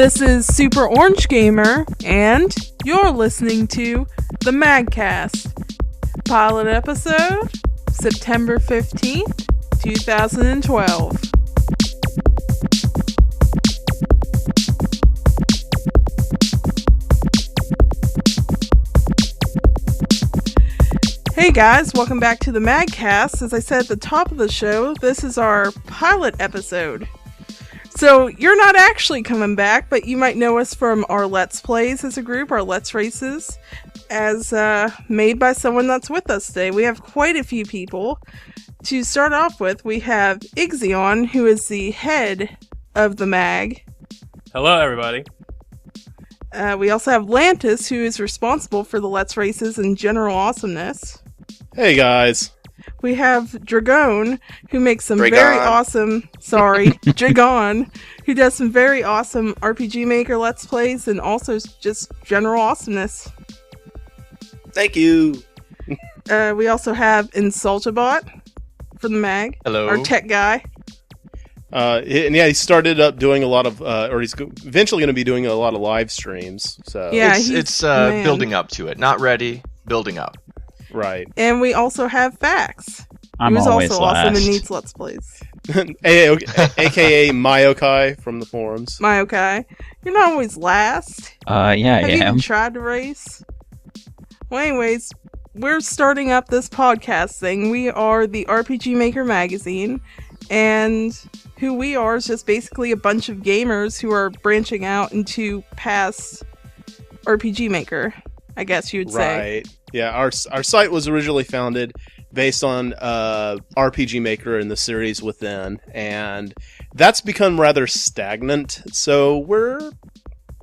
This is Super Orange Gamer, and you're listening to the MagCast. Pilot episode, September 15th, 2012. Hey guys, welcome back to the MagCast. As I said at the top of the show, this is our pilot episode. So, you're not actually coming back, but you might know us from our Let's Plays as a group, our Let's Races, as made by someone that's with us today. We have quite a few people. To start off with, we have Ixion, who is the head of the mag. Hello, everybody. We also have Lantis, who is responsible for the Let's Races and general awesomeness. Hey, guys. We have Dragon, who makes some Dragon. very awesome... Sorry, Dragon, who does some very awesome RPG Maker Let's Plays and also just general awesomeness. Thank you. We also have Insultabot from the mag. Hello. Our tech guy. And yeah, he started up doing a lot of, or he's eventually going to be doing a lot of live streams. So Yeah, it's man. building up to it. Not ready, building up. right. And we also have Fax. I'm who's always also last. awesome and needs Let's Plays. AKA Myokai from the forums. Mayokai. You're not always last. Yeah, I Have you am. even tried to race? Well, anyways, we're starting up this podcast thing. We are the RPG Maker magazine, and who we are is just basically a bunch of gamers who are branching out into past RPG Maker, I guess you would say. Right. Yeah, our site was originally founded based on RPG Maker and the series within, and that's become rather stagnant. So we're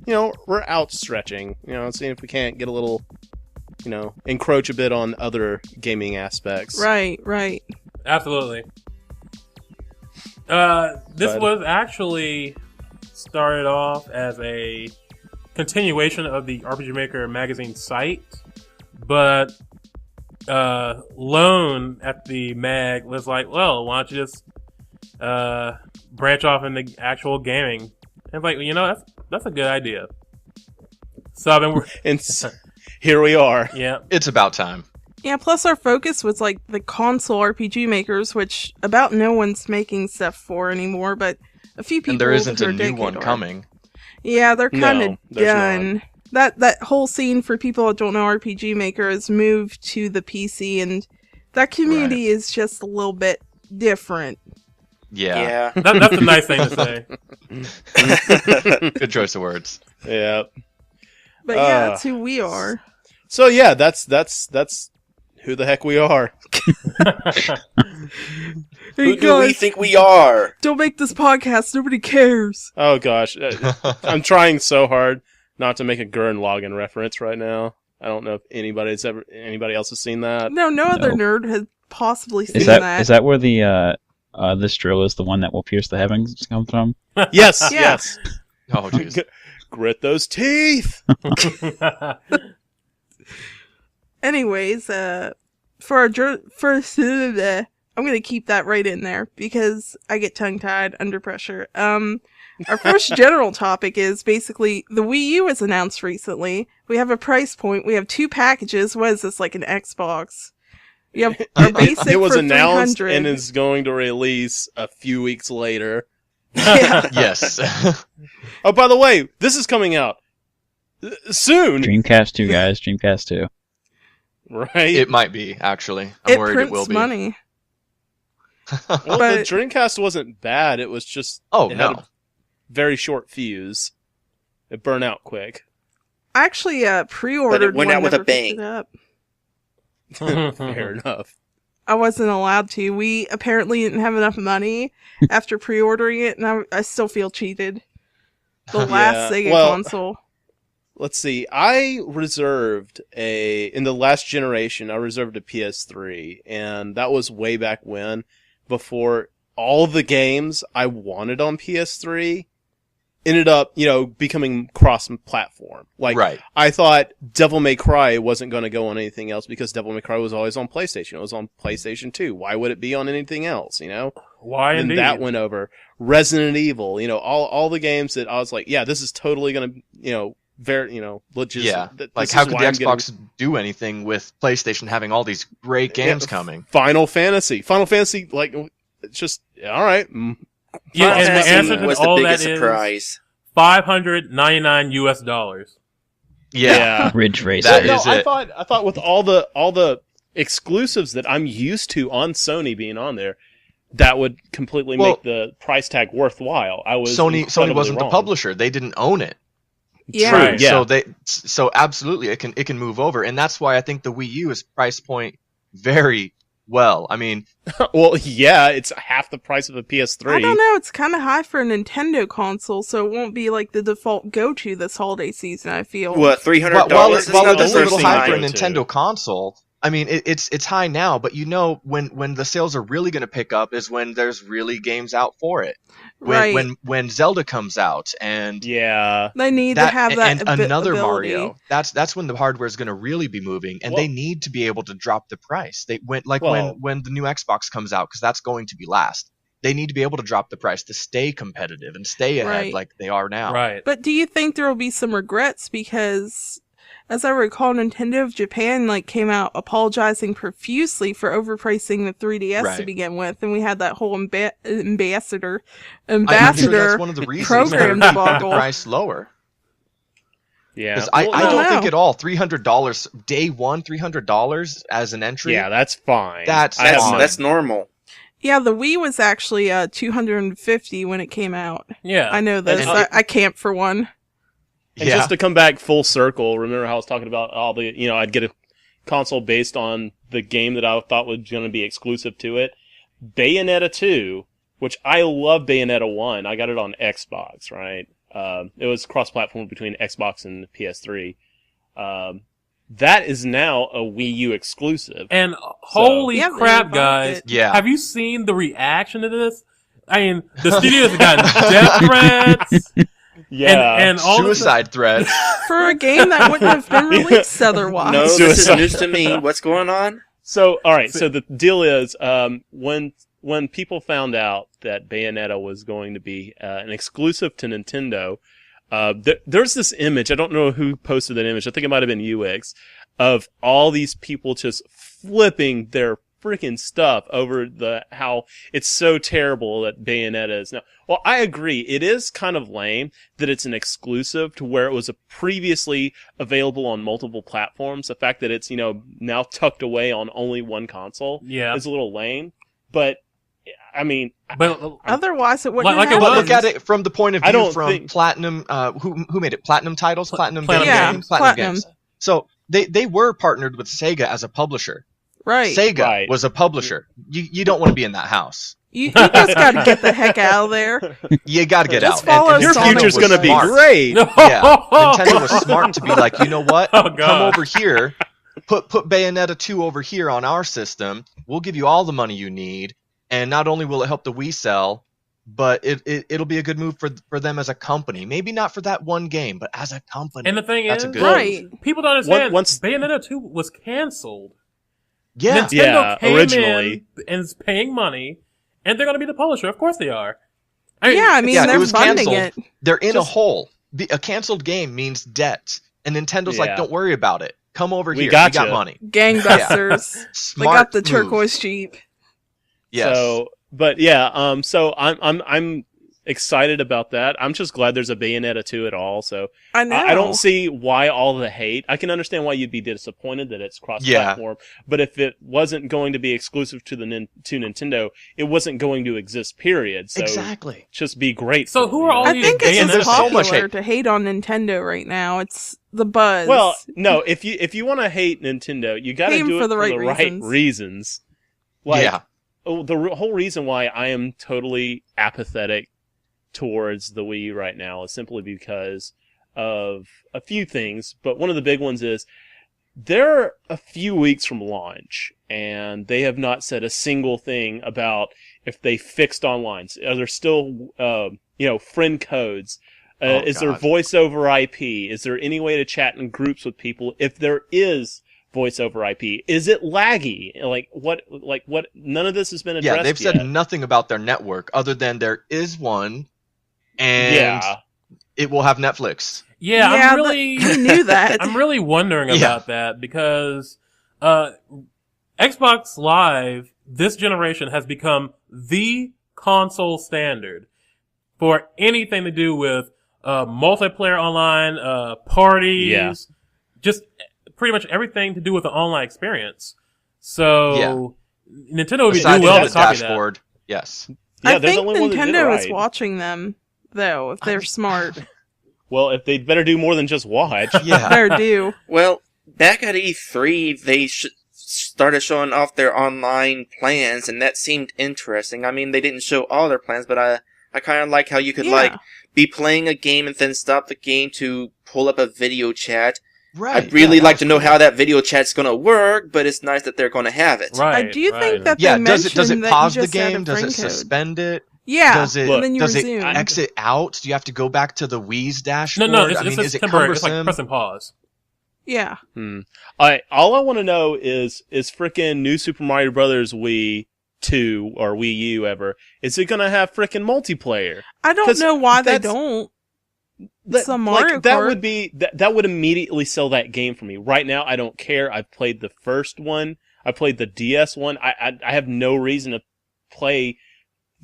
outstretching, seeing if we can't get a little, encroach a bit on other gaming aspects. Right. Absolutely. This was actually started off as a continuation of the RPG Maker magazine site, but Lone at the mag was like, well, why don't you just branch off into actual gaming? And it's like, that's a good idea. So I've been And here we are. yeah. It's about time. Yeah, plus our focus was like the console RPG makers, which about no one's making stuff for anymore, but a few people. And there isn't who are a new dedicated one are. coming. Yeah, they're kind of No, there's done. That whole scene for people that don't know RPG Maker has moved to the PC, and that community is just a little bit different. Yeah. That's a nice thing to say. Good choice of words. Yeah. But yeah, that's who we are. So yeah, that's who the heck we are. Hey Who do we guys, think we are? don't make this podcast. Nobody cares. Oh gosh, I'm trying so hard not to make a Gurren Lagann reference right now. I don't know if anybody else has seen that. No other No. nerd has possibly seen Is that where the this drill is the one that will pierce the heavens come from? Yes, Yeah. yes. Oh, jeez. Grit those teeth. Anyways, for our first, I'm gonna keep that right in there because I get tongue-tied under pressure. Our first general topic is basically the Wii U was announced recently. We have a price point. We have 2 packages. What is this, like an Xbox? You have our basic It was for announced $300. and is going to release a few weeks later. Yeah. Yes. Oh, by the way, this is coming out soon, Dreamcast 2, guys. Dreamcast 2. right? It might be, actually. I'm It worried prints it will be. money. Well, the but- Dreamcast wasn't bad. It was just Oh, it had no. a very short fuse. It burned out quick. I actually pre-ordered But it went one, out with a never picked bang. it up. Fair enough. I wasn't allowed to. We apparently didn't have enough money after pre-ordering it, and I still feel cheated. The last Sega console. Let's see. I reserved in the last generation, I reserved a PS3, and that was way back when, before all the games I wanted on PS3 ended up, becoming cross-platform. Like, Right. I thought Devil May Cry wasn't going to go on anything else because Devil May Cry was always on PlayStation. It was on PlayStation 2. Why would it be on anything else, Why then indeed? that went over. Resident Evil, all the games that I was like, yeah, this is totally gonna, legit. Yeah. This Like, is how could why the I'm getting- Xbox do anything with PlayStation having all these great games coming? Final Fantasy, like, it's just all right. Yeah, Final and the Fantasy answer to was all the that biggest is surprise. $599. Yeah. Ridge Racer. That no, is I it. thought with all the exclusives that I'm used to on Sony being on there, that would completely make the price tag worthwhile. I was Sony incredibly wasn't wrong. the publisher. They didn't own it. Yeah. True, Right. yeah. So absolutely it can move over, and that's why I think the Wii U is price point very well. I mean, Well, yeah, it's half the price of a PS3. I don't know. It's kind of high for a Nintendo console, so it won't be like the default go-to this holiday season. I feel. What, $300? while That's it not the is a first little high for a time. Nintendo console, I mean it's high now. But when the sales are really going to pick up is when there's really games out for it. Right. When Zelda comes out and Yeah. They need to have that and another ability. Mario. That's when the hardware is going to really be moving, and they need to be able to drop the price. They went when the new Xbox comes out, because that's going to be last. They need to be able to drop the price to stay competitive and stay ahead Right. like they are now. Right. But do you think there will be some regrets because, as I recall, Nintendo of Japan came out apologizing profusely for overpricing the 3DS to Right. begin with, and we had that whole ambassador I'm sure that's one of the reasons they're program keeping the debacle. price lower. Yeah. Because I Well, don't no. think at all $300 day one, $300 as an entry. yeah, that's fine. That's- I have fine. no- That's normal. Yeah, the Wii was actually $250 when it came out. Yeah. I know this. And- I camped for one. And Yeah. just to come back full circle, remember how I was talking about all the, I'd get a console based on the game that I thought was going to be exclusive to it. Bayonetta 2, which I love Bayonetta 1. I got it on Xbox, right? It was cross-platform between Xbox and PS3. That is now a Wii U exclusive. And holy Yeah, they crap, revived guys. it. Yeah. Have you seen the reaction to this? I mean, the studios have gotten death threats. Yeah. And all Suicide threats. For a game that wouldn't have been released otherwise. No, this is Suicide. news to me. What's going on? So, all right. So the deal is, when people found out that Bayonetta was going to be an exclusive to Nintendo, there's this image. I don't know who posted that image. I think it might have been UX, of all these people just flipping their freaking stuff over how it's so terrible that Bayonetta is now. Well, I agree. It is kind of lame that it's an exclusive to where it was previously available on multiple platforms. The fact that it's, now tucked away on only one console Yeah. is a little lame. But, I mean, But Otherwise, it wouldn't Like have it was. happened. Look at it from the point of I view don't from think- Platinum. Who made it? Platinum titles. Platinum Platinum Games? Games. Platinum. Games. So they were partnered with Sega as a publisher. Right. Sega Right. was a publisher. You don't want to be in that house. You just got to get the heck out of there. You got to get Just out. follow your Sonic future's was going to be smart. great. Yeah, Nintendo was smart to be like, you know what? Oh, God. Come over here, put Bayonetta 2 over here on our system. We'll give you all the money you need, and not only will it help the Wii sell, but it'll be a good move for them as a company. Maybe not for that one game, but as a company. And the thing That's is, a good Right. people don't understand. Once- Bayonetta 2 was canceled. Yeah, Nintendo Yeah, came originally. in and is paying money, and they're going to be the publisher. Of course they are. Yeah, I mean, Yeah, it they're was funding canceled. it. they're in Just- a hole. A canceled game means debt, and Nintendo's like, Yeah. don't worry about it. Come over We here. got we got ya. money. Gangbusters. They Smart got the move. turquoise Jeep. Yes. So, but yeah, so I'm excited about that. I'm just glad there's a Bayonetta 2 at all. So I know. I don't see why all the hate. I can understand why you'd be disappointed that it's cross-platform, but if it wasn't going to be exclusive to to Nintendo, it wasn't going to exist. Period. So exactly. just be great. So for who it, are all I these think it's Bayonetta- just There's so much popular hate. to hate on Nintendo right now. It's the buzz. Well, no, if you want to hate Nintendo, you got to Hate 'em do it for the right right reasons. reasons. Like, Yeah. whole reason why I am totally apathetic towards the Wii U right now is simply because of a few things, but one of the big ones is they're a few weeks from launch, and they have not said a single thing about if they fixed online. Are there still, friend codes? Oh, Is there God. voice over IP? Is there any way to chat in groups with people? If there is voice over IP? Is it laggy? Like what? None of this has been addressed. Yeah, they've yet. said nothing about their network other than there is one, and it will have Netflix. Yeah, I'm really we knew that. I'm really wondering about that because Xbox Live this generation has become the console standard for anything to do with multiplayer online, parties, just pretty much everything to do with the online experience. So Nintendo would be doing well to copy dashboard. Yes. Yeah, I think only Nintendo is watching them, though, if they're smart. Well, if they'd better do more than just watch. Better do. Well, back at E3, they started showing off their online plans, and that seemed interesting. I mean, they didn't show all their plans, but I kind of like how you could, be playing a game and then stop the game to pull up a video chat. Right. I'd really like to know how that video chat's going to work, but it's nice that they're going to have it. Right. I do think that they mentioned does it that pause you the just add a game? Does friend it code. suspend it? Yeah, does it, and then you does resume. it exit out? Do you have to go back to the Wii's dashboard? No, it's is it temporary. It's cumbersome? like press and pause. Yeah. All I want to know is frickin' New Super Mario Brothers Wii 2 or Wii U ever. Is it gonna have frickin' multiplayer? I don't know why they don't. Some Mario Kart. That would immediately sell that game for me. Right now, I don't care. I've played the first one. I played the DS one. I have no reason to play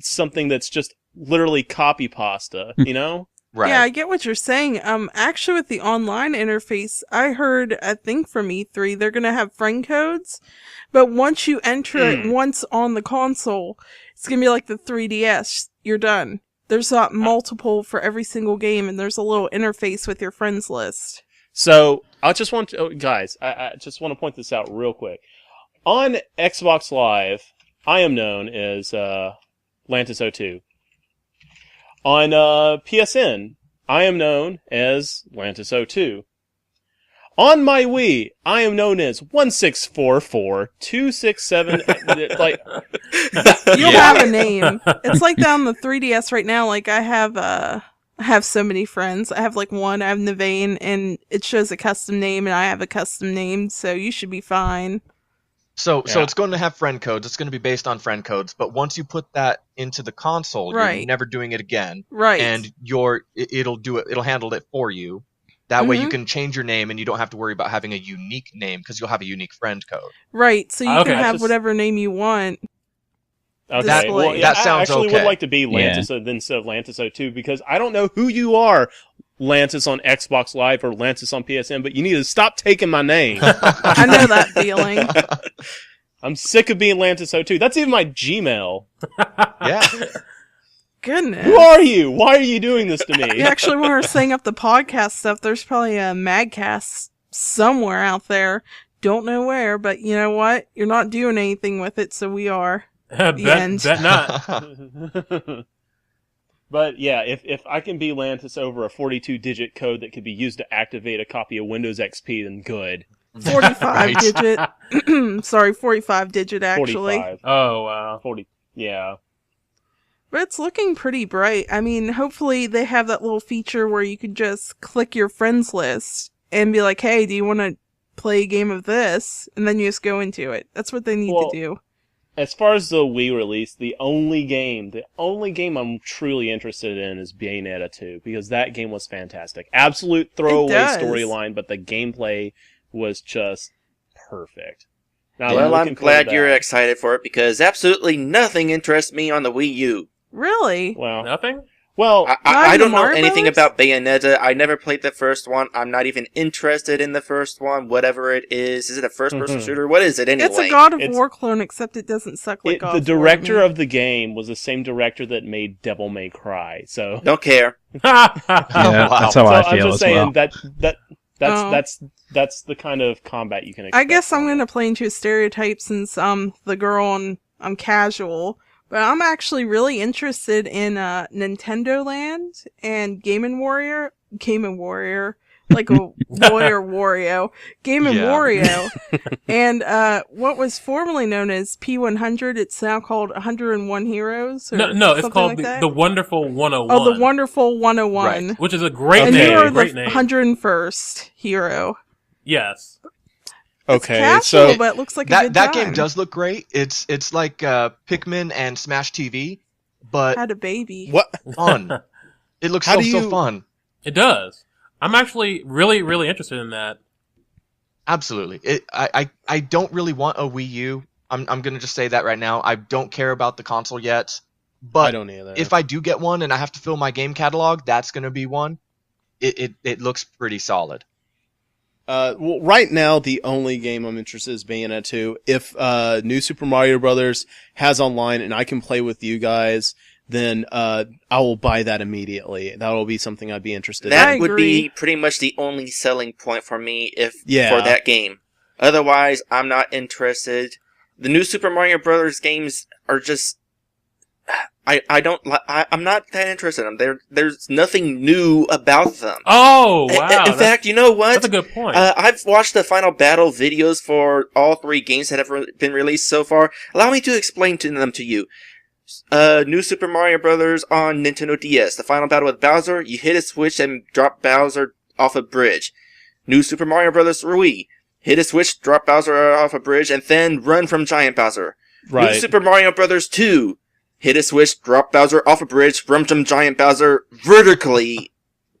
something that's just literally copy pasta, you know? Right. Yeah, I get what you're saying. Actually, with the online interface, I think from E3, they're gonna have friend codes, but once you enter it once on the console, it's gonna be like the 3DS. You're done. There's not multiple for every single game, and there's a little interface with your friends list. So, I just want to, guys, I just want to point this out real quick. On Xbox Live, I am known as Lantis02. On PSN, I am known as Lantis02. On my Wii, I am known as 1644267. Like, you'll have a name. It's like that on the 3DS right now. Like I have so many friends. I have like one. I have Navain, and it shows a custom name, and I have a custom name. So you should be fine. So it's going to have friend codes. It's going to be based on friend codes. But once you put that into the console, you're never doing it again. Right. And it'll do it. It'll handle it for you. That way you can change your name and you don't have to worry about having a unique name because you'll have a unique friend code. Right. So you can have whatever name you want. Okay. That sounds I actually okay. would like to be Lantis instead of Lantis02 because I don't know who you are, Lantis on Xbox Live or Lantis on PSN, but you need to stop taking my name. I know that feeling. I'm sick of being Lantis02. That's even my Gmail. Yeah. Goodness. Who are you? Why are you doing this to me? Actually, when we're setting up the podcast stuff, there's probably a MagCast somewhere out there. Don't know where, but you know what? You're not doing anything with it, so we are. Bet not. But yeah, if I can be Lantis over a 42-digit code that could be used to activate a copy of Windows XP, then good. 45 digit. Sorry, 45 digit actually. 45. Oh, wow. 40. Yeah. But it's looking pretty bright. I mean, hopefully they have that little feature where you could just click your friends list and be like, hey, do you want to play a game of this? And then you just go into it. That's what they need to do. As far as the Wii release, the only game I'm truly interested in is Bayonetta 2, because that game was fantastic. Absolute throwaway storyline, but the gameplay was just perfect. Now, well, I'm glad you're excited for it, because absolutely nothing interests me on the Wii U. Really? Well, nothing? Well, I don't know anything about Bayonetta. I never played the first one. I'm not even interested in the first one, whatever it is. Is it a first-person shooter? What is it anyway? It's a God of War clone, except it doesn't suck like God of War. The director of the game was the same director that made Devil May Cry, so... Don't care. That's how I feel I'm just saying well. that's the kind of combat you can expect. I guess I'm going to play into a stereotype since I'm the girl and I'm casual. But I'm actually really interested in Nintendo Land and Game & Warrior, like a Warrior Wario, Game & Wario, and what was formerly known as P100, it's now called 101 Heroes. Or no, it's called like the Wonderful 101. Oh, the Wonderful 101. Right. Which is a great and name. you are great the name. 101st hero. Yes. Okay, casual, so but it looks like a That good that time. game does look great. It's like Pikmin and Smash TV, but Had a baby. what? fun. It looks How so do you- fun. It does. I'm actually really, really interested in that. Absolutely. I don't really want a Wii U. I'm gonna just say that right now. I don't care about the console yet. I But don't either. if I do get one and I have to fill my game catalog, that's gonna be one. It looks pretty solid. Well, right now, the only game I'm interested in is Bayonetta 2. If New Super Mario Brothers has online and I can play with you guys, then I will buy that immediately. That will be something I'd be interested in. That would agree. be pretty much the only selling point for me Yeah. for that game. Otherwise, I'm not interested. The new Super Mario Brothers games are just I'm not that interested in them. There's nothing new about them. Oh, wow. In fact, you know what? That's a good point. I've watched the final battle videos for all 3 games that have been released so far. Allow me to explain them to you. New Super Mario Brothers on Nintendo DS. The final battle with Bowser, you hit a switch and drop Bowser off a bridge. New Super Mario Brothers Wii. Hit a switch, drop Bowser off a bridge, and then run from Giant Bowser. Right. New Super Mario Brothers 2. Hit a switch, drop Bowser off a bridge, run from Giant Bowser vertically.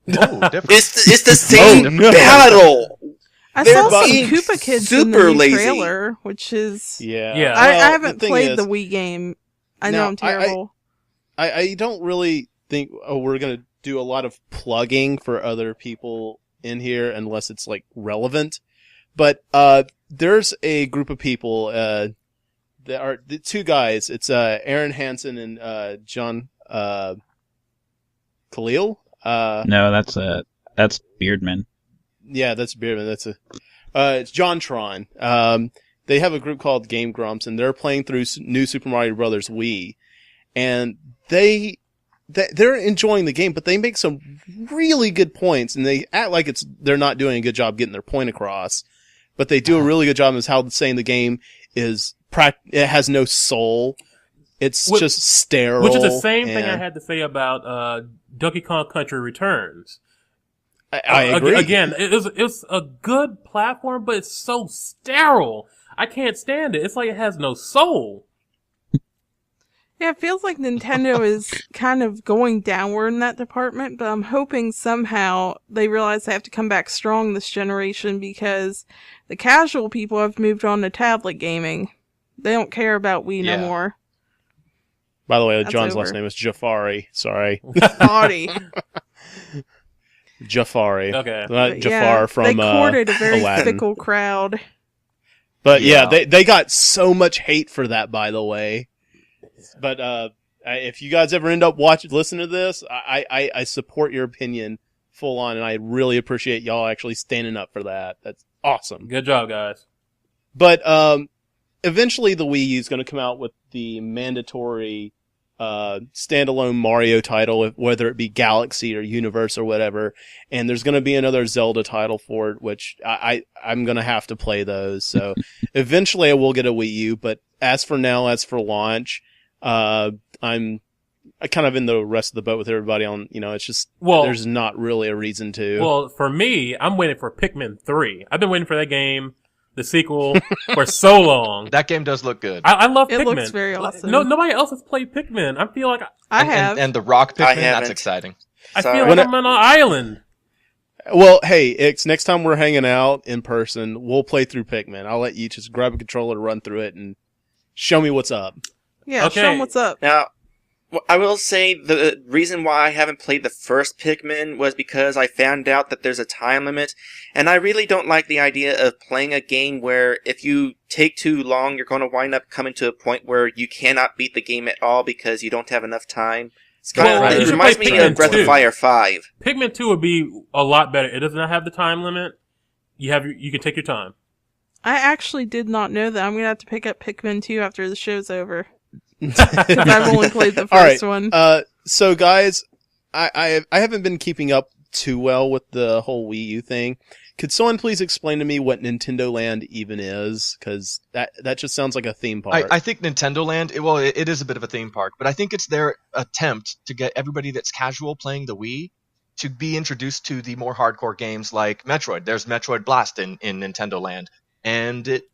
Oh, different. It's the same Oh, no. battle. I They're saw some being Koopa Kids in the super new lazy. trailer, which is... Yeah. Yeah. I Well, haven't the thing played is, the Wii game. I know Now, I'm terrible. I don't really think we're going to do a lot of plugging for other people in here unless it's like relevant. But there's a group of people that are the 2 guys. It's Aaron Hansen and John Khalil. No, that's Beardman. Yeah, that's Beerman. That's it's JonTron. They have a group called Game Grumps, and they're playing through New Super Mario Brothers Wii, and they're enjoying the game, but they make some really good points, and they act like they're not doing a good job getting their point across, but they do a really good job of how saying the game is it has no soul. It's just sterile. Which is the same thing I and had to say about Donkey Kong Country Returns. I agree. Again, it's a good platform, but it's so sterile. I can't stand it. It's like it has no soul. Yeah, it feels like Nintendo is kind of going downward in that department, but I'm hoping somehow they realize they have to come back strong this generation because the casual people have moved on to tablet gaming. They don't care about Wii Yeah. no more. By the way, That's John's over. last name is Jafari. Sorry. Body. Jafari. Okay. Not But Jafar yeah, from they courted a very Aladdin. fickle crowd. But yeah, Yeah. they got so much hate for that, by the way. But if you guys ever end up listening to this, I support your opinion full on, and I really appreciate y'all actually standing up for that. That's awesome. Good job, guys. But eventually, the Wii U is going to come out with the mandatory standalone Mario title, whether it be Galaxy or Universe or whatever. And there's going to be another Zelda title for it, which I'm going to have to play those. So eventually, I will get a Wii U. But as for now, as for launch, I'm kind of in the rest of the boat with everybody on. It's just there's not really a reason to. Well, for me, I'm waiting for Pikmin 3. I've been waiting for that game, the sequel, for so long. That game does look good. I love It Pikmin. looks very awesome. Nobody else has played Pikmin. I feel like I have. And the Rock I Pikmin, haven't. that's exciting. I Sorry. feel like I'm on an island. Well, hey, Ix, next time we're hanging out in person, we'll play through Pikmin. I'll let you just grab a controller, run through it, and show me what's up. Yeah, Okay. show 'em what's up. Now, I will say the reason why I haven't played the first Pikmin was because I found out that there's a time limit, and I really don't like the idea of playing a game where if you take too long, you're going to wind up coming to a point where you cannot beat the game at all because you don't have enough time. It's kind Well, of, you it should reminds play me Pikmin of Breath 2. of Fire 5. Pikmin 2 would be a lot better. It does not have the time limit. You can take your time. I actually did not know that. I'm going to have to pick up Pikmin 2 after the show's over. Because I've only played the All right. first one. So guys, I haven't been keeping up too well with the whole Wii U thing. Could someone please explain to me what Nintendo Land even is? Because that just sounds like a theme park. I think Nintendo Land, it is a bit of a theme park, but I think it's their attempt to get everybody that's casual playing the Wii to be introduced to the more hardcore games like Metroid. There's Metroid Blast in Nintendo Land. and it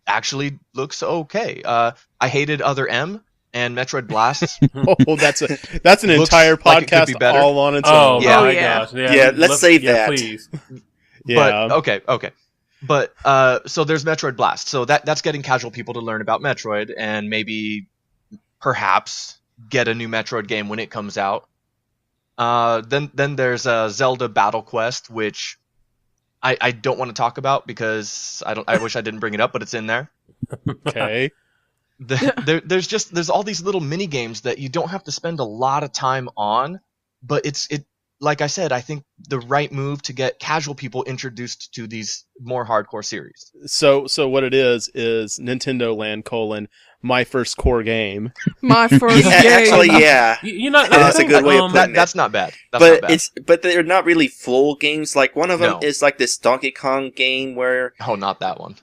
actually looks okay. I hated Other M and Metroid Blast. Oh, that's an Looks entire like it could be podcast better. all on its Oh, own. Yeah. my Yeah. gosh. Yeah, let's save that. Please. Yeah. But okay. But so there's Metroid Blast. So that's getting casual people to learn about Metroid and maybe perhaps get a new Metroid game when it comes out. Then there's Zelda Battle Quest, which I don't want to talk about because I wish I didn't bring it up, but it's in there. Okay. There's all these little mini games that you don't have to spend a lot of time on, but it like I said, I think the right move to get casual people introduced to these more hardcore series. So what it is Nintendo Land : my first core game. My first Yeah, game. actually, yeah. You know, That's a good way of putting it. That's not bad. That's not bad. But they're not really full games. Like one of them No. is like this Donkey Kong game where Oh, not that one.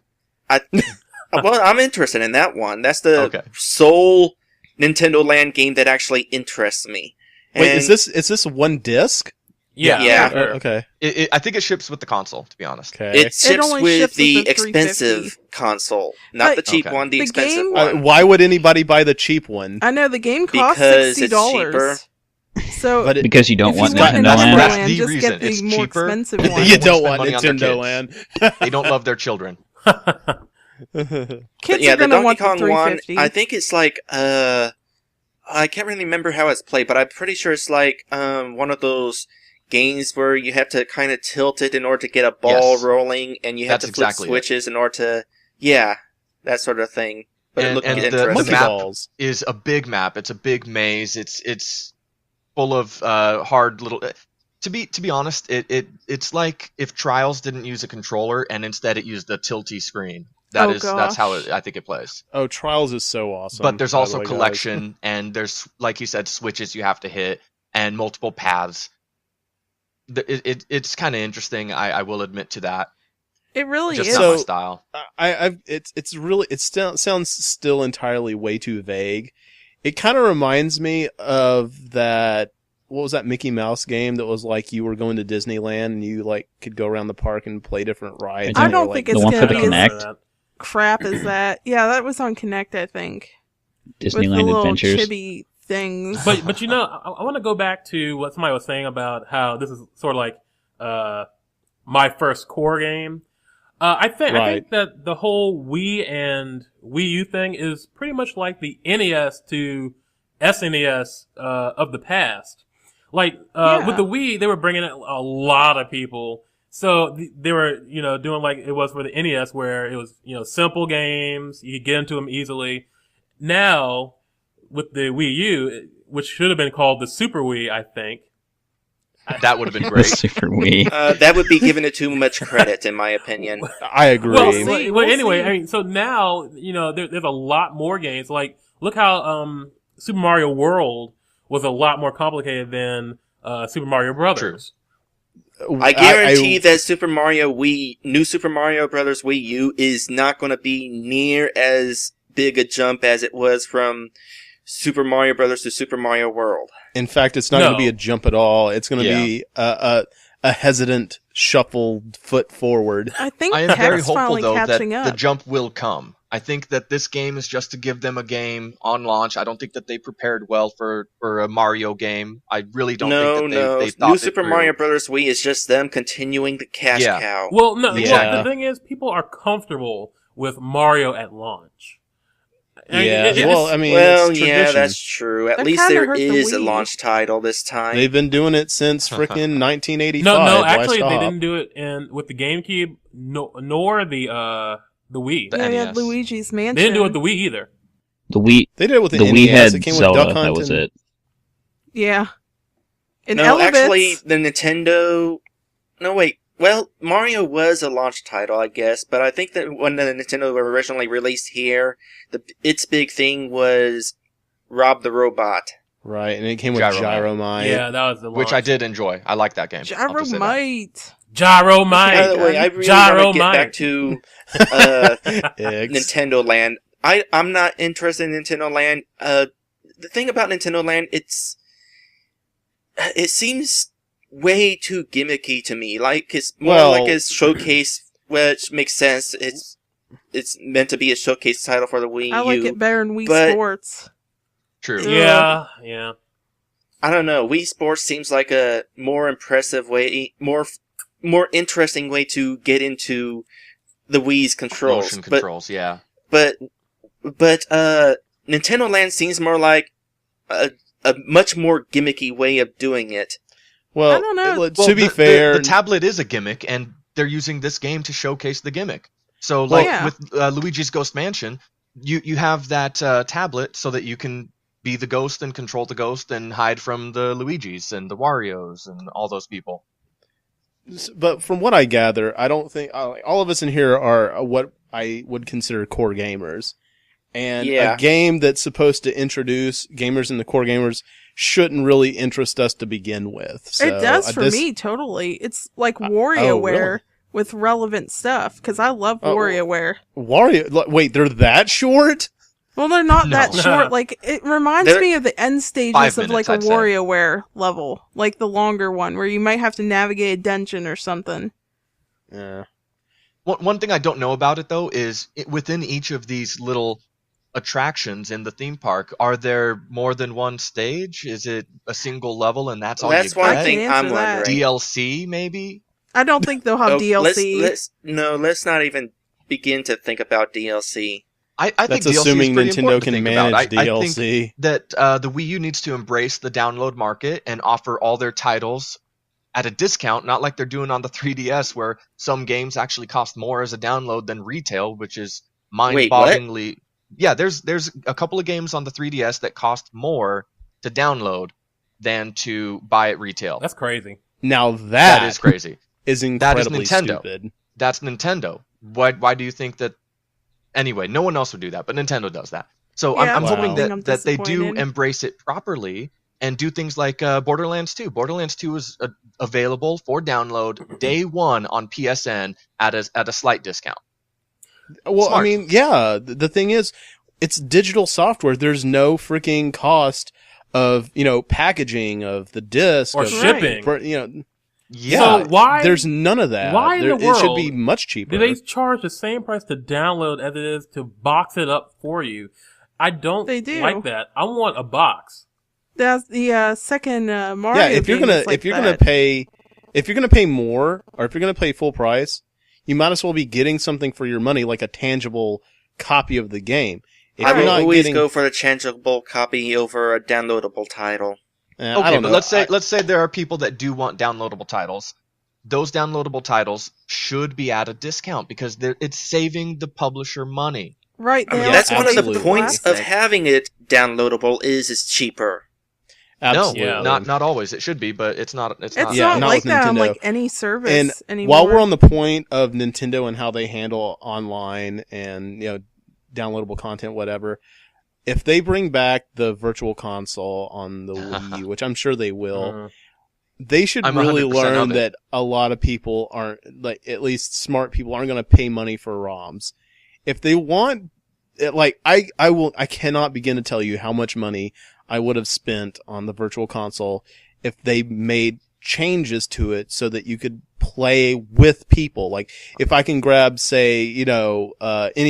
well, I'm interested in that one. That's the Okay. sole Nintendo Land game that actually interests me. Wait, And is this one disc? Yeah. Yeah. for sure. Okay. I think it ships with the console, to be honest. Okay. it ships only with ships with the the expensive console, not But- the cheap Okay. one, the The expensive game- one. Why would anybody buy the cheap one? I know the game costs Because it's $60. So But Because you don't if want you want Nintendo Nintendo Land. That's Land, the just reason. get the It's more cheaper. expensive You one. you don't don't wanna want spend money on Nintendo their Land. They don't love their children. Kids Yeah, are the gonna Donkey want the Kong one, 350. I think it's like, I can't really remember how it's played, but I'm pretty sure it's like, one of those games where you have to kind of tilt it in order to get a ball Yes. rolling, and you have That's to flip exactly it. switches in order to, yeah, that sort of thing. But it And- looked and the interesting. Monkey map- balls. Is a big map. It's a big maze. It's full of hard little. To be honest, it's like if Trials didn't use a controller and instead it used a tilty screen. That's how I think it plays. Oh, Trials is so awesome. But there's by the also way, guys. collection, and there's, like you said, switches you have to hit, and multiple paths. It's kind of interesting. I will admit to that. It really Just is. not my So- style. It's really sounds still entirely way too vague. It kind of reminds me of that. What was that Mickey Mouse game that was like you were going to Disneyland and you like could go around the park and play different rides? I and don't they were, think like, it's one gonna for be the as Kinect. crap as that. Yeah, that was on Kinect, I think. With the Disneyland little Adventures. chibi things. But you know, I want to go back to what somebody was saying about how this is sort of like my first core game. I think that the whole Wii and Wii U thing is pretty much like the NES to SNES of the past. Like with the Wii, they were bringing in a lot of people. So they were, doing like it was for the NES, where it was, simple games. You could get into them easily. Now, with the Wii U, which should have been called the Super Wii, I think. That would have been The great. Super Wii. That would be giving it too much credit, in my opinion. I agree. Well, see, well, we'll anyway, see. I mean, so now, there's a lot more games. Like, look how Super Mario World was a lot more complicated than Super Mario Brothers. I guarantee that New Super Mario Brothers Wii U is not going to be near as big a jump as it was from Super Mario Brothers to Super Mario World. In fact, it's not going to be a jump at all. It's going to be a hesitant, shuffled foot forward. I think I am very Tech's hopeful, finally though, that catching up. the jump will come. I think that this game is just to give them a game on launch. I don't think that they prepared well for a Mario game. I really don't think that they thought New it Super through. Mario Brothers Wii is just them continuing the cash Yeah. cow. Well, no, Yeah. well, the thing is, people are comfortable with Mario at launch. I mean, Yeah, it's- well, I mean, Well, it's yeah, tradition. that's true. At That least kinda there hurt the is a Wii. launch title this time. They've been doing it since frickin' 1985. no, Why actually, they stop? didn't do it with the GameCube, nor the Wii. The yeah, we had NES. Luigi's Mansion. They didn't do it with the Wii either. The Wii. They did it with the, The Wii NES. had It came Zelda. with Duck Hunt That was and- it. Yeah. And No, Elevits. actually, the Nintendo... No, wait. Well, Mario was a launch title, I guess, but I think that when the Nintendo were originally released here, its big thing was Rob the Robot. Right, and it came with Gyromite. Gyromite. Yeah, that was the launch. Which I did enjoy. I like that game. I'll just say that. Gyromite. Gyromite. By the way, I really want to get Gyromite. back to Eggs. Nintendo Land. I'm not interested in Nintendo Land. The thing about Nintendo Land, it seems way too gimmicky to me. Like, it's more Well- like a showcase, which makes sense. it's meant to be a showcase title for the Wii U. I like it better than Wii but- Sports. True. Yeah. I don't know. Wii Sports seems like a more impressive way, more interesting way to get into the Wii's controls. Motion controls, yeah. But Nintendo Land seems more like a much more gimmicky way of doing it. Well, I don't know. to be fair, the tablet is a gimmick, and they're using this game to showcase the gimmick. So, like with Luigi's Ghost Mansion, you have that tablet so that you can be the ghost and control the ghost and hide from the Luigis and the Warios and all those people. but from what I gather, I don't think all of us in here are what I would consider core gamers. And a game that's supposed to introduce gamers into core gamers shouldn't really interest us to begin with. So, it does for me, totally. It's like WarioWare really? with relevant stuff, because I love WarioWare. Wait, they're that short? Well, they're not No. that short. Like, it reminds me of the end stages 5 of like minutes, a I'd say. WarioWare level, like the longer one, where you might have to navigate a dungeon or something. Yeah. One thing I don't know about it, though, is within each of these little attractions in the theme park, are there more than one stage? Is it a single level and that's all That's you one get? thing answer I'm that. wondering. DLC, maybe? I don't think they'll have DLC. Let's not even begin to think about DLC. I think That's DLC assuming is pretty Nintendo important to can think about. manage I DLC. think that the Wii U needs to embrace the download market and offer all their titles at a discount, not like they're doing on the 3DS, where some games actually cost more as a download than retail, which is mind-bogglingly. Yeah, there's a couple of games on the 3DS that cost more to download than to buy at retail. That's crazy. Now That is crazy. is incredibly Nintendo. stupid. That's Nintendo. Why do you think that? Anyway, no one else would do that, but Nintendo does that. So Yeah, I'm hoping I'm that they do disappointed. embrace it properly and do things like Borderlands 2. Borderlands 2 is available for download day one on PSN at a slight discount. Well, Smart. I mean, yeah, the thing is, it's digital software. There's no freaking cost of, packaging of the disc. Or of, shipping. Yeah, So why- there's none of that. why in the It should world be much cheaper. Do they charge the same price to download as it is to box it up for you? I don't They do. like that. I want a box. That's the second Mario. Yeah, if you're game gonna is like if you're that. gonna pay more, or if you're gonna pay full price, you might as well be getting something for your money, like a tangible copy of the game. If I you're will not always getting, go for the tangible copy over a downloadable title. I Okay, don't but know. let's say there are people that do want downloadable titles. Those downloadable titles should be at a discount because it's saving the publisher money. Right, they Yeah, That's also one of the absolutely. points of plastic. having it downloadable is it's cheaper. Absolutely. No, not always. It should be, but it's not. It's It's not. Yeah, not not like with that on Nintendo. like any service And anymore. while we're on the point of Nintendo and how they handle online and downloadable content, whatever, if they bring back the Virtual Console on the Wii U, which I'm sure they will, they should I'm really 100% learn of it. that a lot of people aren't, like, at least smart people aren't going to pay money for ROMs. If they want, I cannot begin to tell you how much money I would have spent on the Virtual Console if they made changes to it so that you could play with people. Like, if I can grab, say, any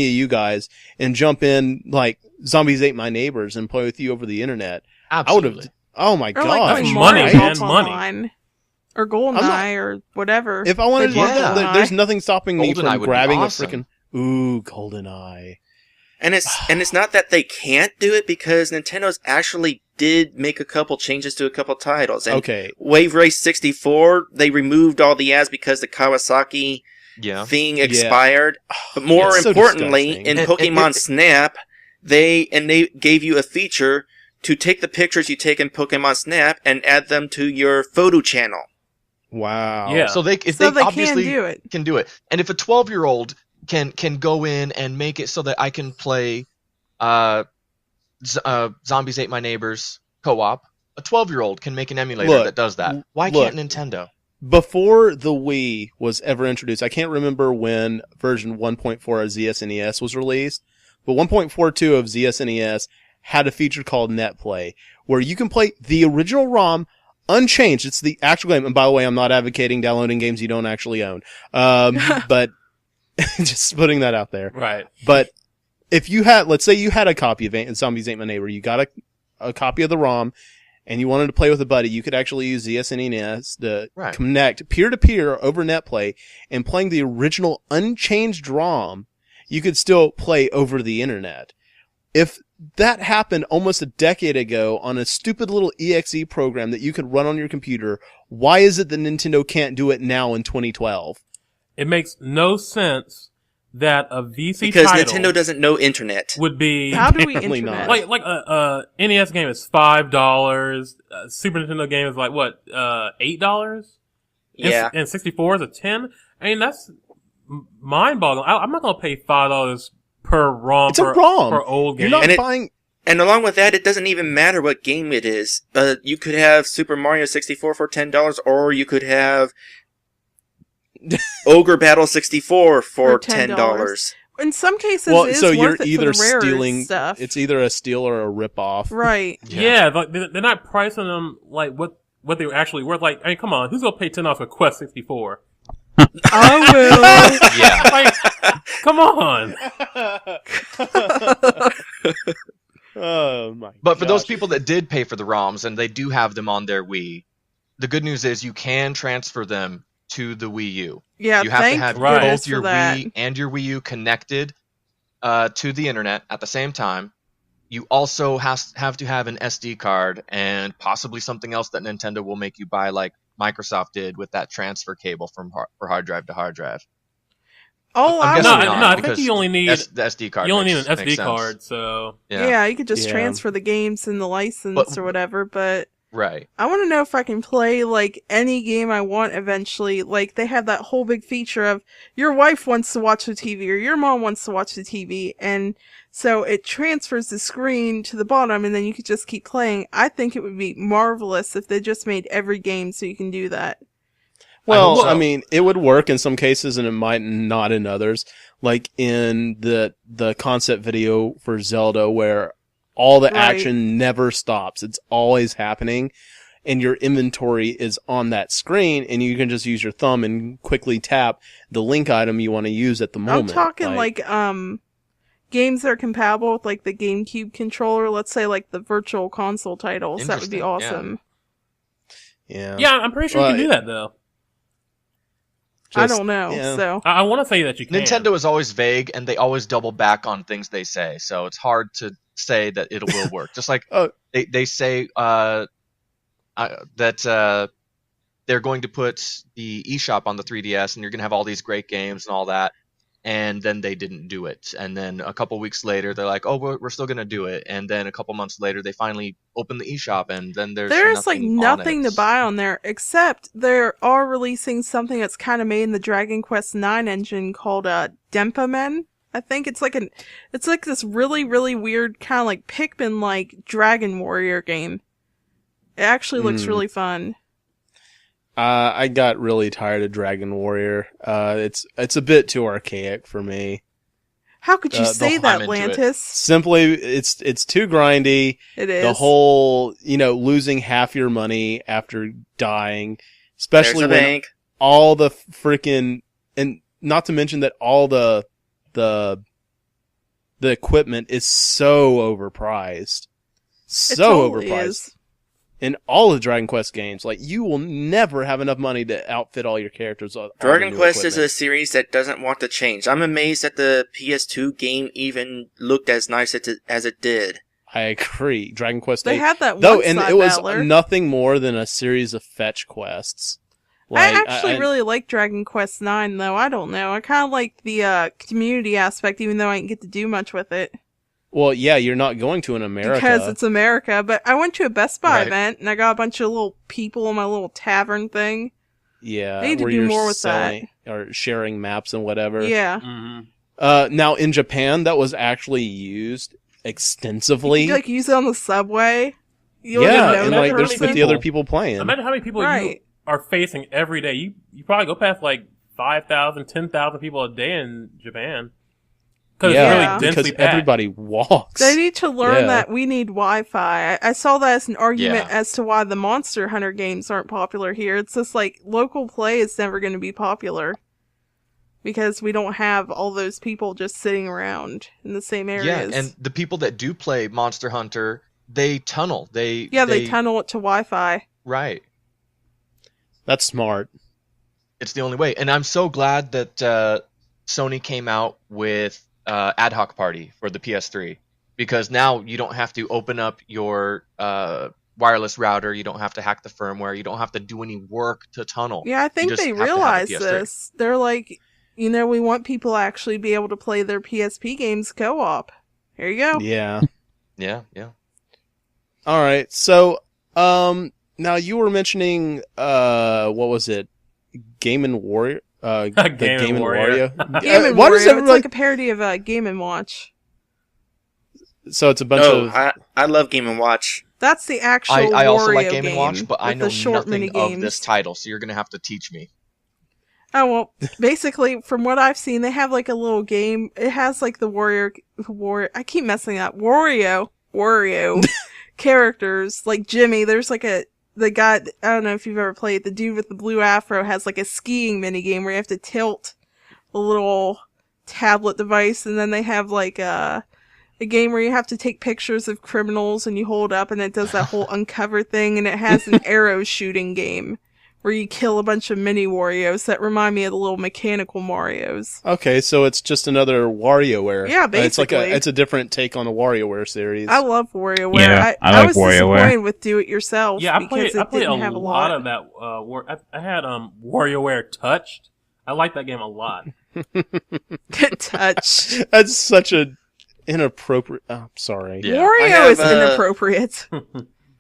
of you guys and jump in, like, Zombies Ate My Neighbors and play with you over the internet, Absolutely. I would have, oh my or god. like That's playing money, Mario man, Golf money. Online, or GoldenEye, I'm or whatever. If I wanted to, They love Yeah. GoldenEye. there's nothing stopping me GoldenEye from would be grabbing awesome. a freaking, GoldenEye. And it's not that they can't do it because Nintendo's actually did make a couple changes to a couple titles. And Okay. Wave Race 64, they removed all the ads because the Kawasaki Yeah. thing expired. But more It's so importantly, disgusting. in And- Pokemon and- Snap, they gave you a feature to take the pictures you take in Pokemon Snap and add them to your photo channel. Wow. Yeah. So they can obviously do it. can do it. And if a 12-year-old can go in and make it so that I can play Zombies Ate My Neighbors co-op, a 12-year-old can make an emulator Look, that does that. Why look. can't Nintendo? Before the Wii was ever introduced, I can't remember when version 1.4 of ZSNES was released, but 1.42 of ZSNES had a feature called NetPlay, where you can play the original ROM unchanged. It's the actual game. And by the way, I'm not advocating downloading games you don't actually own. But Just putting that out there. Right. But if you had, let's say you had a copy of Zombies Ate My Neighbor, you got a copy of the ROM, and you wanted to play with a buddy, you could actually use ZSNES to connect peer-to-peer over NetPlay, and playing the original unchanged ROM, you could still play over the internet. If that happened almost a decade ago on a stupid little EXE program that you could run on your computer, why is it that Nintendo can't do it now in 2012? It makes no sense that a VC because title Nintendo doesn't know internet. would be How do we Apparently internet? not. like a NES game is $5. Super Nintendo game is like what $8. Yeah. And 64 is a 10. I mean that's mind-boggling. I'm not gonna pay $5 per ROM. It's a ROM. For old You're games. not buying. And along with that, it doesn't even matter what game it is. You could have Super Mario 64 for $10, or you could have Ogre Battle 64 for $10. In some cases, Well, it's so worth you're it either for the rarer stealing. stuff. It's either a steal or a rip-off. Right. Yeah, like they're not pricing them like what they were actually worth. Like, I mean, come on, who's gonna pay $10 for Quest 64? I will. Yeah. Like, come on. Oh my! But for those gosh. people that did pay for the ROMs and they do have them on their Wii, the good news is you can transfer them to the Wii U. Yeah, You have to thank have goodness both your for that. Wii and your Wii U connected to the internet at the same time. You also have to have an SD card and possibly something else that Nintendo will make you buy, like Microsoft did with that transfer cable from for hard drive to hard drive. Oh, I'm I guessing would- No, not, I think because you only need the SD card. you only need makes an SD sense. card. So yeah. You could just Yeah. transfer the games and the license But- or whatever, but Right. I want to know if I can play, like, any game I want eventually. Like, they have that whole big feature of your wife wants to watch the TV or your mom wants to watch the TV, and so it transfers the screen to the bottom, and then you could just keep playing. I think it would be marvelous if they just made every game so you can do that. Well, so. I mean, it would work in some cases, and it might not in others. Like in the concept video for Zelda, where all the Right. action never stops; it's always happening, and your inventory is on that screen, and you can just use your thumb and quickly tap the link item you want to use at the moment. I'm talking like games that are compatible with like the GameCube controller. Let's say like the Virtual Console titles. That would be Interesting, yeah. awesome. yeah, I'm pretty sure Well, you can do that though. I Just- don't know. yeah. So I want to say that you can. Nintendo is always vague, and they always double back on things they say, so it's hard to say that it will work. Just like Oh. they say that they're going to put the eShop on the 3DS, and you're going to have all these great games and all that, and then they didn't do it. And then a couple weeks later, they're like, "Oh, we're still going to do it." And then a couple months later, they finally open the eShop, and then there's like nothing to buy on there, except they are releasing something that's kind of made in the Dragon Quest IX engine called Denpamen. I think it's like this really, really weird kind of like Pikmin like Dragon Warrior game. It actually looks really fun. I got really tired of Dragon Warrior. It's a bit too archaic for me. How could you say I'm that, into it. Lantis? Simply, it's too grindy. It is. The whole, losing half your money after dying, There's especially a when bank. all the freaking, and not to mention that all the equipment is so overpriced. It So totally overpriced. is. In all the Dragon Quest games, like, you will never have enough money to outfit all your characters. All the Dragon new Quest is equipment. a series that doesn't want to change. I'm amazed that the PS2 game even looked as nice as it did. I agree. Dragon Quest They 8. had that Though, one and side it was battler. nothing more than a series of fetch quests. Like, I actually really like Dragon Quest IX, though. I don't know. I kind of like the community aspect, even though I didn't get to do much with it. Well, yeah, you're not going to in America. Because it's America. But I went to a Best Buy Right. event, and I got a bunch of little people in my little tavern thing. Yeah, They need to where do you're more with selling or sharing maps and whatever. Yeah. Mm-hmm. Now in Japan, that was actually used extensively. You could, like, use it on the subway. You don't Yeah, even know and the like there's person. 50 other people playing. Imagine how many people you Right. are facing every day. You probably go past like 5,000, 10,000 people a day in Japan. Because Yeah, it's really because densely packed. everybody walks. They need to learn Yeah. that we need Wi-Fi. I saw that as an argument Yeah. as to why the Monster Hunter games aren't popular here. It's just like local play is never going to be popular. because we don't have all those people just sitting around in the same areas. Yeah, and the people that do play Monster Hunter, they tunnel. They tunnel it to Wi-Fi. Right. That's smart. It's the only way. And I'm so glad that Sony came out with Ad Hoc Party for the PS3, because now you don't have to open up your wireless router, you don't have to hack the firmware, you don't have to do any work to tunnel. Yeah, I think they realize this. They're like, we want people to actually be able to play their PSP games co-op. Here you go. Yeah. Yeah. All right. So, now you were mentioning, what was it? Game and Warrior? Game and Warrior. Game and Warrior. It's like a parody of Game and Watch. So it's a bunch of... I love Game & Watch. That's the actual I also Wario like Game & game Watch, but I know short nothing of this title, so you're going to have to teach me. Oh, well, basically, from what I've seen, they have like a little game. It has like the Warrior, I keep messing up. Wario characters, like Jimmy. There's like the guy, I don't know if you've ever played, the dude with the blue afro has like a skiing minigame where you have to tilt a little tablet device, and then they have like a game where you have to take pictures of criminals and you hold up and it does that whole uncover thing, and it has an arrow shooting game where you kill a bunch of mini Warios that remind me of the little mechanical Marios. Okay, so it's just another WarioWare. Yeah, basically. It's a different take on the WarioWare series. I love WarioWare. Yeah, I was WarioWare. disappointed with Do It Yourself. Yeah, I played have a lot of that. I had WarioWare Touched. I like that game a lot. Touched. That's such a inappropriate... Oh, sorry. Yeah. Wario is inappropriate.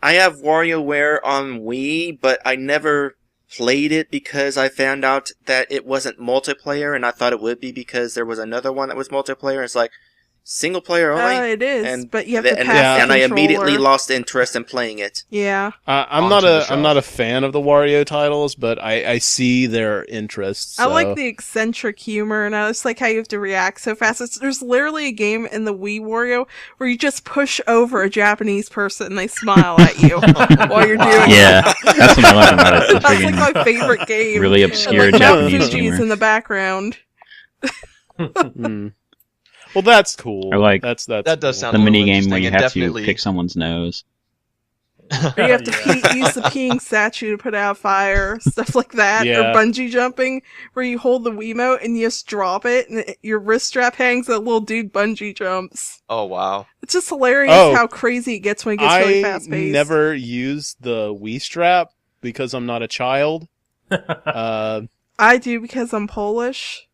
I have WarioWare on Wii, but I never played it because I found out that it wasn't multiplayer, and I thought it would be because there was another one that was multiplayer. It's like single player only. It is, and but you have to pass the and I controller. immediately lost interest in playing it. Yeah. I'm not a fan of the Wario titles, but I see their interests. So. I like the eccentric humor, and I just like how you have to react so fast. There's literally a game in the Wii Wario where you just push over a Japanese person and they smile at you while you're doing it. Yeah, that's what I like about it. That's like my favorite game. Really obscure and, like, Mount Japanese Fuji's humor. in the background. Well, that's cool. Or like that does sound the a little mini game where interesting, you and have definitely- to pick someone's nose. Or you have to use the peeing statue to put out fire, stuff like that. Yeah. Or bungee jumping, where you hold the Wiimote and you just drop it, and your wrist strap hangs, and a little dude bungee jumps. Oh, wow. It's just hilarious how crazy it gets when it gets really fast paced. I never used the Wii strap because I'm not a child. I do because I'm Polish.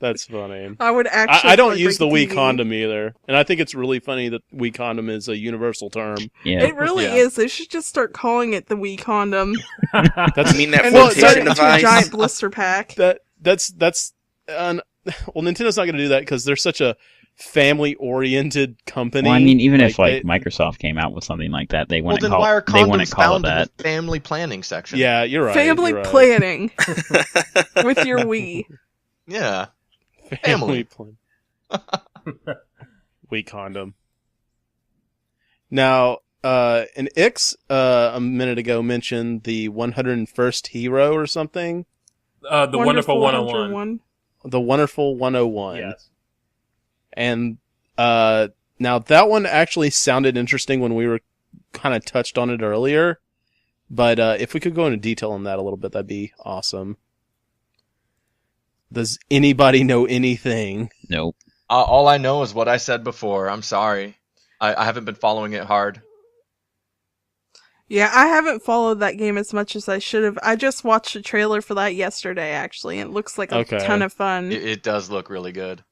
That's funny. I would actually. I don't like, use the break Wii TV. condom either, and I think it's really funny that Wii condom is a universal term. Yeah. It really is. They should just start calling it the Wii condom. That's I mean that And Well, then turn flotation it into a device. giant blister pack. that's well, Nintendo's not going to do that because they're such a family-oriented company. Well, I mean, even if they- Microsoft came out with something like that, they Well, wouldn't then call why are they wouldn't condoms call it found in that. the family planning section? Yeah, you're right. Family you're right. planning with your Wii. Yeah. Family plan. Wii condom. Now, an Ix a minute ago mentioned the 101st Hero or something. The Wonderful 101. 101. The Wonderful 101. Yes. And now that one actually sounded interesting when we were kind of touched on it earlier. But if we could go into detail on that a little bit, that'd be awesome. Does anybody know anything? Nope. All I know is what I said before. I'm sorry. I haven't been following it hard. Yeah, I haven't followed that game as much as I should have. I just watched a trailer for that yesterday, actually, and it looks like a ton of fun. It does look really good.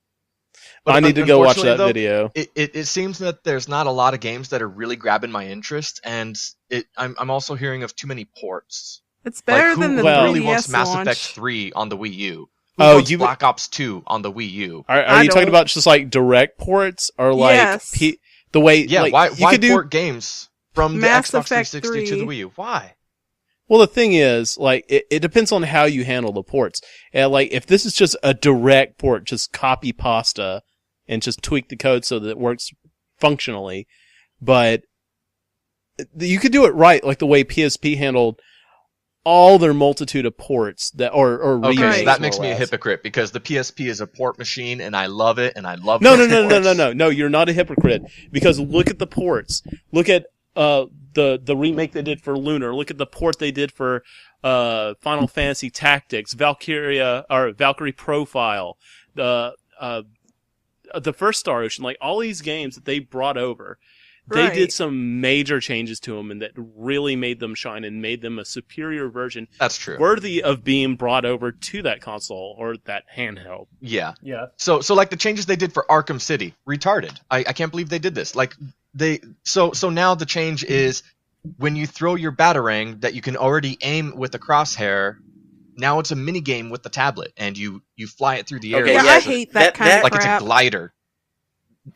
I need to go watch that unfortunately, video. It seems that there's not a lot of games that are really grabbing my interest, and I'm also hearing of too many ports. It's better Like, than the who 3DS really wants Mass launch. Effect 3 on the Wii U? Who Oh, wants you- Black Ops 2 on the Wii U? Are I you talking don't- about just like direct ports or like Yes. the way? Yeah, like, why you could do? port games from Mass the Xbox Effect 360 to the 3. Wii U? Why? Well, the thing is, like, it depends on how you handle the ports. And like, if this is just a direct port, just copy pasta and just tweak the code so that it works functionally. But you could do it right, like the way PSP handled all their multitude of ports that or Okay, remakes. so that more makes or me a less. hypocrite because the PSP is a port machine, and I love it, and I love No, those ports. no. You're not a hypocrite because look at the ports. Look at the remake they did for Lunar. Look at the port they did for Final Fantasy Tactics, Valkyrie Profile, the first Star Ocean. Like all these games that they brought over. They did some major changes to them and that really made them shine and made them a superior version. That's true. Worthy of being brought over to that console or that handheld. Yeah. Yeah. So like the changes they did for Arkham City, retarded. I can't believe they did this. Like so now the change is when you throw your batarang that you can already aim with the crosshair. Now it's a mini game with the tablet and you fly it through the air. Okay, Yeah, yeah, I hate that kind of like crap. it's a glider.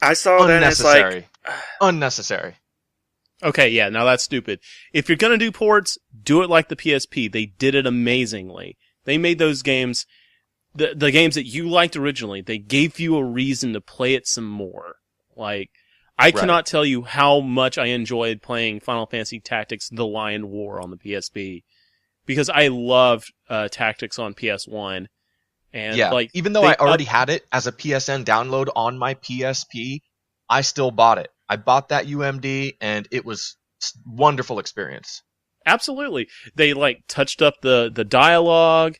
I saw that and it's like, Unnecessary. Unnecessary. Okay, yeah, now that's stupid. If you're gonna do ports, do it like the PSP. They did it amazingly. They made those games, the games that you liked originally, they gave you a reason to play it some more. Like, I cannot tell you how much I enjoyed playing Final Fantasy Tactics The Lion War on the PSP. Because I loved Tactics on PS1. And yeah, like, even though I already had it as a PSN download on my PSP, I still bought it. I bought that UMD, and it was a wonderful experience. Absolutely. They like touched up the dialogue,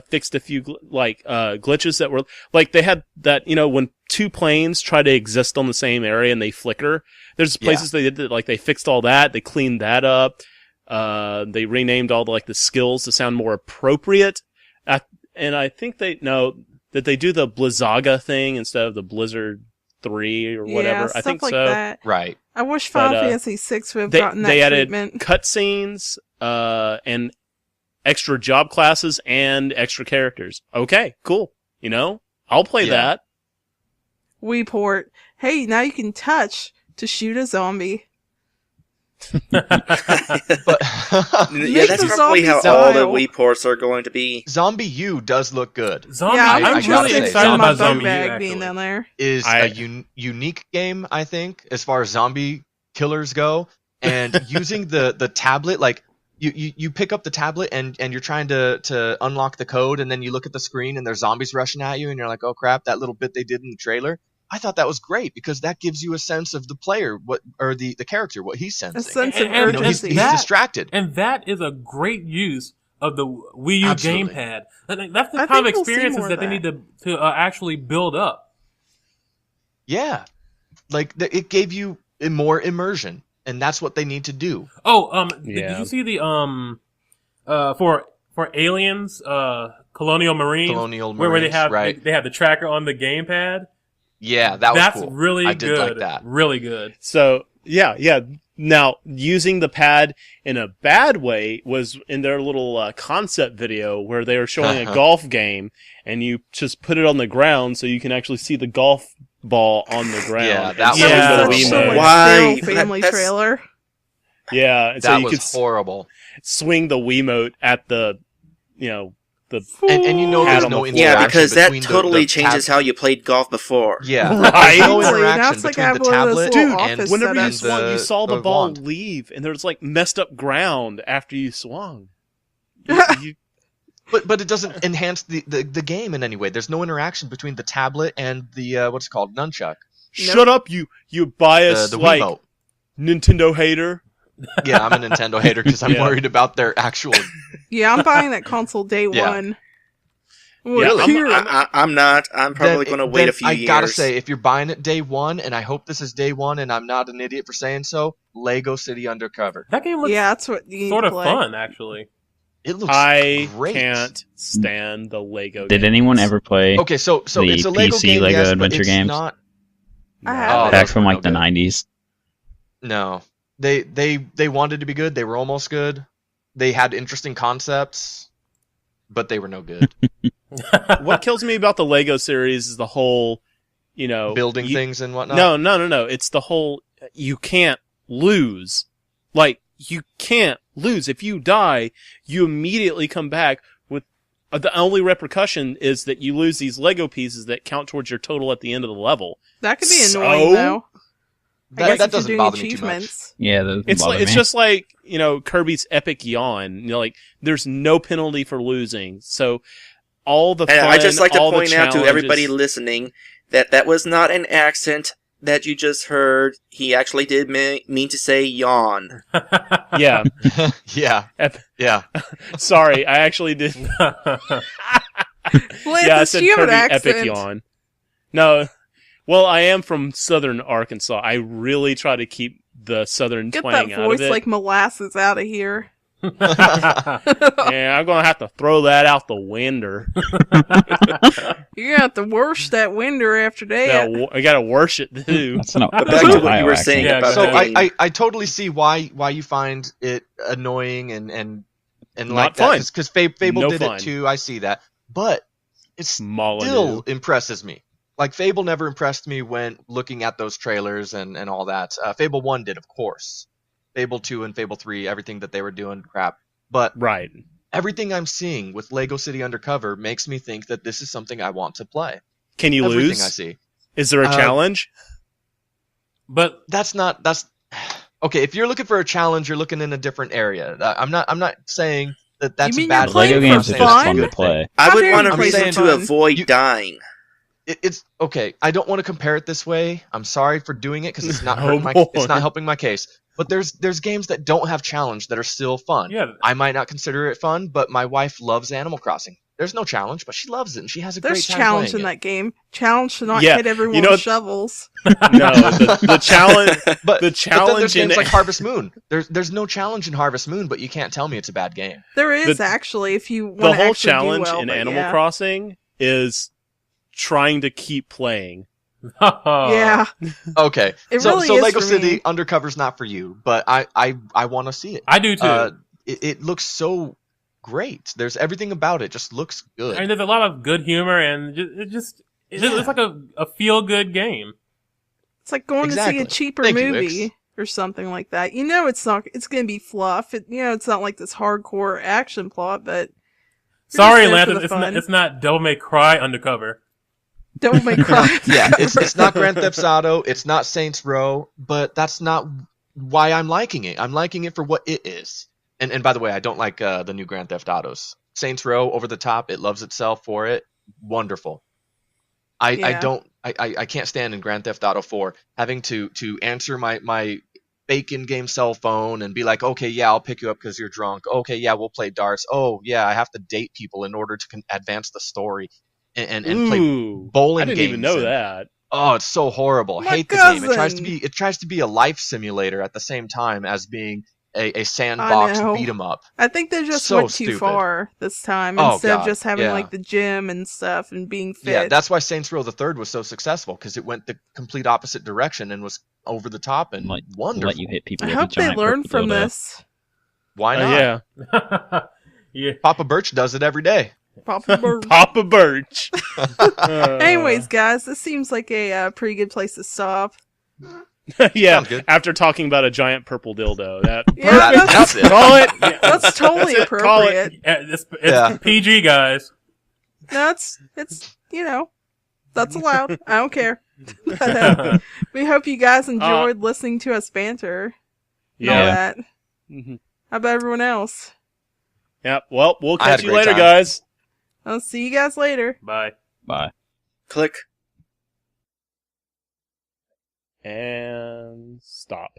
fixed a few glitches that were like they had that, you know, when two planes try to exist on the same area and they flicker. There's places they did that, like they fixed all that, they cleaned that up. They renamed all the skills to sound more appropriate. And I think they do the Blizzaga thing instead of the Blizzard 3 or whatever. Yeah, I think like so. that. Right. I wish Final Fantasy VI would have gotten that they added treatment. cutscenes, and extra job classes and extra characters. Okay, cool. You know, I'll play that. Wii port. Hey, now you can touch to shoot a zombie. But yeah, that's the probably how zombie all the style. Wii ports are going to be. Zombie U does look good. Zombie, Yeah, I'm I really gotta say, excited my about bug Zombie U, bag being actually. down there. Is a unique game, I think, as far as zombie killers go. And using the tablet, like you pick up the tablet and you're trying to unlock the code, and then you look at the screen and there's zombies rushing at you, and you're like, oh crap, that little bit they did in the trailer. I thought that was great because that gives you a sense of the player, the character, what he's sensing. A sense of And He's urgency. distracted. And that is a great use of the Wii U Absolutely. gamepad. That's the I kind of think we'll see experiences more that of they that. need to actually build up. Yeah. Like, it gave you more immersion, and that's what they need to do. Oh, did Yeah. you see the for Aliens, Colonial Marines, Colonial where they Marines, have right. they have the tracker on the gamepad? Yeah, that was That's cool. really I good. did like that. Really good. So yeah. Now, using the pad in a bad way was in their little concept video where they were showing a golf game, and you just put it on the ground so you can actually see the golf ball on the ground. Yeah, and that swing was the such Wiimote. so much Why? Daryl family That's- trailer. Yeah, and so That you was could horrible. swing the Wiimote at the, the And you know Had there's on no the floor. interaction Yeah, because that between totally the changes how you played golf before. Yeah, Right. there's no Totally. Now interaction it's like between I the have one of those tablet little and office whenever you setups. swung, you saw the ball wand. leave, and there was messed up ground after you swung. You- But it doesn't enhance the game in any way. There's no interaction between the tablet and the what's it called, nunchuck. Shut up, you biased The like Wiimote. Nintendo hater. Yeah, I'm a Nintendo hater because I'm Yeah. worried about their actual. Yeah, I'm buying that console day Yeah. one. Yeah, Here. I'm not. I'm probably going to wait a few I years. gotta say, if you're buying it day one, and I hope this is day one, and I'm not an idiot for saying so, Lego City Undercover. That game looks Yeah, that's what you need sort to of play. fun, actually. It looks I great. can't stand the Lego. Did games. anyone ever play Okay, so the it's a Lego PC game, Lego yes, but Adventure it's games? not. I Oh, have back those from were like no the good. 90s? No, they wanted to be good. They were almost good. They had interesting concepts, but they were no good. What kills me about the Lego series is the whole, Building things and whatnot. No. It's the whole you can't lose. Like you can't lose. If you die, you immediately come back with the only repercussion is that you lose these Lego pieces that count towards your total at the end of the level. That could be annoying, though. I guess if you're doesn't doing bother me too much. achievements. Yeah, that doesn't It's bother like, it's me. just like, Kirby's epic yawn. Like there's no penalty for losing. So all the fun, And I'd just like to all the point out to everybody challenges- listening that was not an accent that you just heard. He actually did mean to say yawn. Yeah. Yeah. Yeah. Sorry, I actually did. Lanthus, I said do you have an Kirby accent? epic yawn. No. Well, I am from southern Arkansas. I really try to keep the southern Get twang that out voice of it. like molasses out of here. Yeah, I'm gonna have to throw that out the window. You're gonna have to wash that window after that. I gotta wash it too. That's an Back that's to an what you Ohio were accent. saying Yeah, about go So ahead. I I totally see why you find it annoying and Not like fun. that because Fable No did fun. it too. I see that, but it Molyneux. still impresses me. Like Fable never impressed me when looking at those trailers and all that. Fable 1 did, of course. Fable 2 and Fable 3, everything that they were doing, crap. But Right. everything I'm seeing with Lego City Undercover makes me think that this is something I want to play. Can you Everything lose? I see. Is there a challenge? But That's okay. If you're looking for a challenge, you're looking in a different area. I'm not saying that that's mean a bad you're playing Lego for games are just fun? fun to play. I How would dare want you a play reason for to fun? avoid You- dying. It's okay. I don't want to compare it this way. I'm sorry for doing it because it's not Oh, hurting boy. it's not helping my case. But there's games that don't have challenge that are still fun. yeah, I might not consider it fun, but my wife loves Animal Crossing. There's no challenge, but she loves it and she has a There's great time challenge playing in it. that game. Challenge to not Yeah, hit everyone you know with what- shovels. No, the challenge. But The but then challenge there's in games like Harvest Moon. There's no challenge in Harvest Moon, but you can't tell me it's a bad game. There is The- actually if you want the to whole actually challenge do well, in but Animal yeah. Crossing is trying to keep playing. Yeah, Okay, It so really so is Lego for City me. Undercover's not for you, but I want to see it. I do too. It looks so great. There's everything about it just looks good. I mean, there's a lot of good humor, and it's like a feel good game. it's like going to see Exactly. a cheaper Thank you, movie Ix. or something like that. You know, it's going to be fluff. It's not like this hardcore action plot, but Sorry, just there for Lance, the it's fun. not Devil May Cry Undercover. don't make cry. Yeah, it's not Grand Theft Auto, it's not Saints Row, but that's not why I'm liking it. I'm liking it for what it is. And by the way, I don't like the new Grand Theft Autos. Saints Row, over the top, it loves itself for it. Wonderful. I can't stand in Grand Theft Auto 4 having to answer my fake in-game cell phone and be like, okay, yeah, I'll pick you up because you're drunk. Okay, yeah, we'll play darts. Oh, yeah, I have to date people in order to advance the story and play Ooh, bowling I didn't even games know and- that. Oh, it's so horrible. I My hate the game. cousin. It tries to be a life simulator at the same time as being a sandbox know. beat 'em up. I think they just So went too stupid. far this time Oh, instead of God, just having yeah. like the gym and stuff and being fit. Yeah, that's why Saints Row the Third was so successful because it went the complete opposite direction and was over the top and Let wonderful. you hit people I with a hope they giant learn purple from dildo. this. Why not? Yeah, Yeah. Papa Birch does it every day. Papa Bird. Papa Birch. Anyways, guys, this seems like a pretty good place to stop. Yeah. Sounds good. After talking about a giant purple dildo, that Yeah, That's it. call it. That's totally That's it, call it. appropriate. It's Yeah. PG, guys. No, it's that's allowed. I don't care. But, we hope you guys enjoyed listening to us banter. And all Yeah. that. Mhm. How about everyone else? Yep. Well, we'll I had catch a you great later, time. guys. I'll see you guys later. Bye. Bye. Click. And stop.